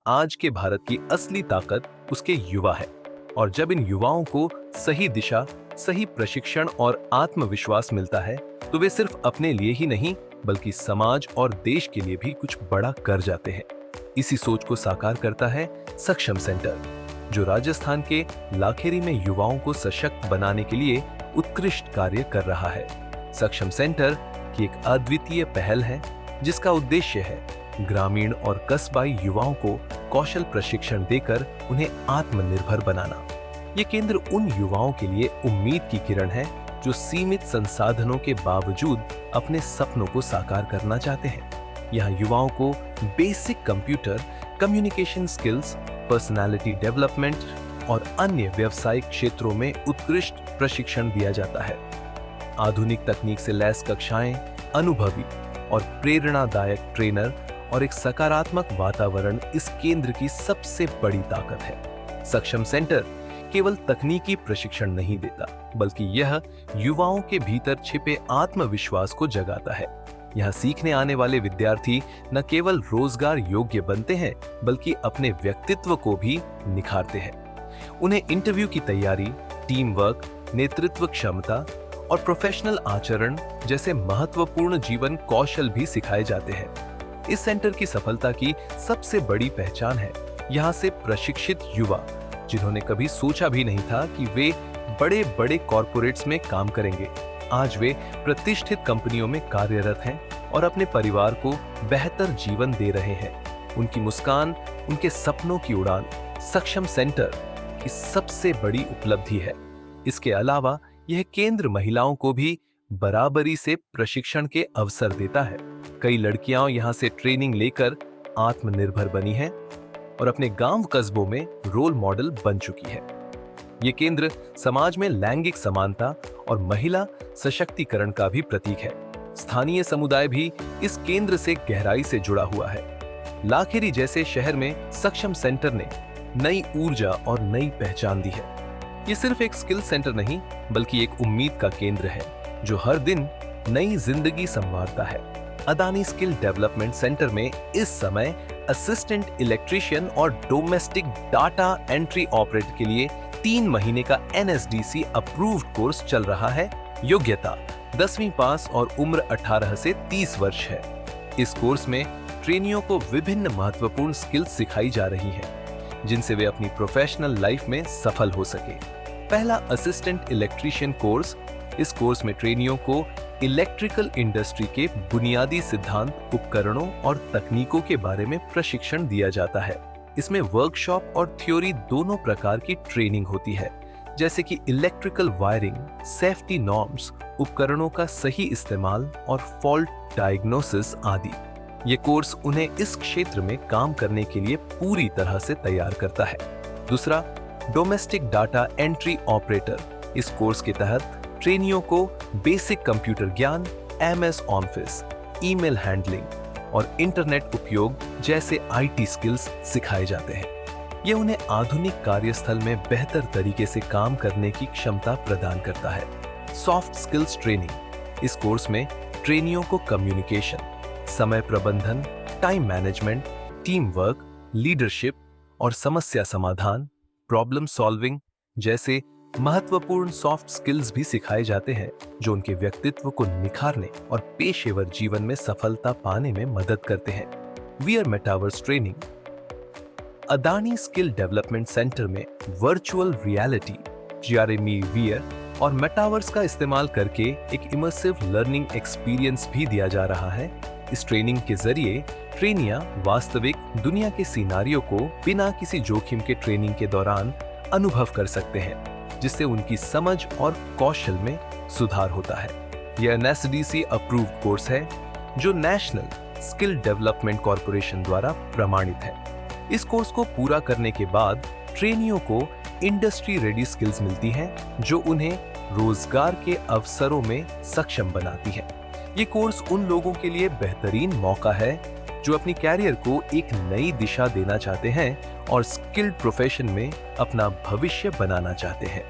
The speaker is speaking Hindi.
आज के भारत की असली ताकत उसके युवा है। और जब इन युवाओं को सही दिशा, सही प्रशिक्षण और आत्मविश्वास मिलता है तो वे सिर्फ अपने लिए ही नहीं बल्कि समाज और देश के लिए भी कुछ बड़ा कर जाते हैं। इसी सोच को साकार करता है सक्षम सेंटर, जो राजस्थान के लाखेरी में युवाओं को सशक्त बनाने के लिए उत्कृष्ट कार्य कर रहा है। सक्षम सेंटर की एक अद्वितीय पहल है जिसका उद्देश्य है ग्रामीण और कस्बाई युवाओं को कौशल प्रशिक्षण देकर उन्हें आत्मनिर्भर बनाना। ये केंद्र उन युवाओं के लिए उम्मीद की किरण है जो सीमित संसाधनों के बावजूद अपने सपनों को साकार करना चाहते हैं। यहाँ युवाओं को basic computer, communication skills, personality development और अन्य व्यावसायिक क्षेत्रों में उत्कृष्ट प्रशिक्षण दिया जाता है। आधुनिक तकनीक से लैस कक्षाएं, अनुभवी और प्रेरणादायक ट्रेनर और एक सकारात्मक वातावरण इस केंद्र की सबसे बड़ी ताकत है। सक्षम सेंटर केवल तकनीकी प्रशिक्षण नहीं देता, बल्कि यह युवाओं के भीतर छिपे आत्मविश्वास को जगाता है। यहाँ सीखने आने वाले विद्यार्थी न केवल रोजगार योग्य बनते हैं, बल्कि अपने व्यक्तित्व को भी निखारते हैं। उन्हें इंटरव्यू की तैयारी, टीम वर्क, नेतृत्व क्षमता और प्रोफेशनल आचरण जैसे महत्वपूर्ण जीवन कौशल भी सिखाए जाते हैं। इस सेंटर की सफलता की सबसे बड़ी पहचान है यहाँ से प्रशिक्षित युवा, जिन्होंने कभी सोचा भी नहीं था कि वे बड़े बड़े कॉरपोरेट्स में काम करेंगे। आज वे प्रतिष्ठित कंपनियों में कार्यरत हैं और अपने परिवार को बेहतर जीवन दे रहे हैं। उनकी मुस्कान, उनके सपनों की उड़ान सक्षम सेंटर की सबसे बड़ी उपलब्धि है। इसके अलावा यह केंद्र महिलाओं को भी बराबरी से प्रशिक्षण के अवसर देता है। कई लड़कियां यहां से ट्रेनिंग लेकर आत्मनिर्भर बनी हैं और अपने गांव कस्बों में रोल मॉडल बन चुकी है। ये केंद्र समाज में लैंगिक समानता और महिला सशक्तिकरण का भी प्रतीक है। स्थानीय समुदाय भी इस केंद्र से गहराई से जुड़ा हुआ है। लाखेरी जैसे शहर में सक्षम सेंटर ने नई ऊर्जा और नई पहचान दी है। ये सिर्फ एक स्किल सेंटर नहीं, बल्कि एक उम्मीद का केंद्र है जो हर दिन नई जिंदगी संवारता है। अदानी स्किल डेवलपमेंट सेंटर में इस समय असिस्टेंट इलेक्ट्रीशियन और डोमेस्टिक डाटा एंट्री ऑपरेटर के लिए 3 महीने का NSDC अप्रूव्ड कोर्स चल रहा है। योग्यता 10वीं पास और उम्र 18 से 30 वर्ष है। इस कोर्स में ट्रेनियों को विभिन्न महत्वपूर्ण स्किल्स सिखाई जा रही हैं, जिनसे वे अपनी प्रोफेशनल लाइफ में सफल हो सके। पहला असिस्टेंट इलेक्ट्रीशियन कोर्स। इस कोर्स में ट्रेनियों को इलेक्ट्रिकल इंडस्ट्री के बुनियादी सिद्धांत, उपकरणों और तकनीकों के बारे में प्रशिक्षण दिया जाता है। इसमें वर्कशॉप और थ्योरी दोनों प्रकार की ट्रेनिंग होती है, जैसे कि इलेक्ट्रिकल वायरिंग, सेफ्टी नॉर्म्स, उपकरणों का सही इस्तेमाल और फॉल्ट डायग्नोसिस आदि। ये कोर्स उन्हें इस क्षेत्र में काम करने के लिए पूरी तरह से तैयार करता है। दूसरा, डोमेस्टिक डाटा एंट्री ऑपरेटर। इस कोर्स के तहत ट्रेनियों को बेसिक कंप्यूटर ज्ञान, MS ऑफिस, ईमेल हैंडलिंग और इंटरनेट उपयोग जैसे IT स्किल्स सिखाए जाते हैं। ये उन्हें आधुनिक कार्यस्थल में बेहतर तरीके से काम करने की क्षमता प्रदान करता है। Soft skills training. इस कोर्स में ट्रेनियों को कम्युनिकेशन, समय प्रबंधन, time management, team work, leadership और समस्या समाधान, प्रॉब्लम सॉल्विंग जैसे महत्वपूर्ण सॉफ्ट स्किल्स भी सिखाए जाते हैं, जो उनके व्यक्तित्व को निखारने और पेशेवर जीवन में सफलता पाने में मदद करते हैं। VR metaverse training. Adani skill development centre में वर्चुअल रियलिटी, GRME VR और मेटावर्स का इस्तेमाल करके एक इमर्सिव लर्निंग एक्सपीरियंस भी दिया जा रहा है। इस ट्रेनिंग के जरिए ट्रेनियां वास्तविक दुनिया के सिनारियों को बिना किसी जोखिम के ट्रेनिंग के दौरान अनुभव कर सकते हैं, जिससे उनकी समझ और कौशल में सुधार होता है। यह NSDC अप्रूव्ड कोर्स है जो नेशनल स्किल डेवलपमेंट कॉर्पोरेशन द्वारा प्रमाणित है। इस कोर्स को पूरा करने के बाद ट्रेनियों को इंडस्ट्री रेडी स्किल्स मिलती हैं, जो उन्हें रोजगार के अवसरों में सक्षम बनाती है। ये कोर्स उन लोगों के लिए बेहतरीन मौका है जो अपनी कैरियर को एक नई दिशा देना चाहते हैं और स्किल्ड प्रोफेशन में अपना भविष्य बनाना चाहते हैं।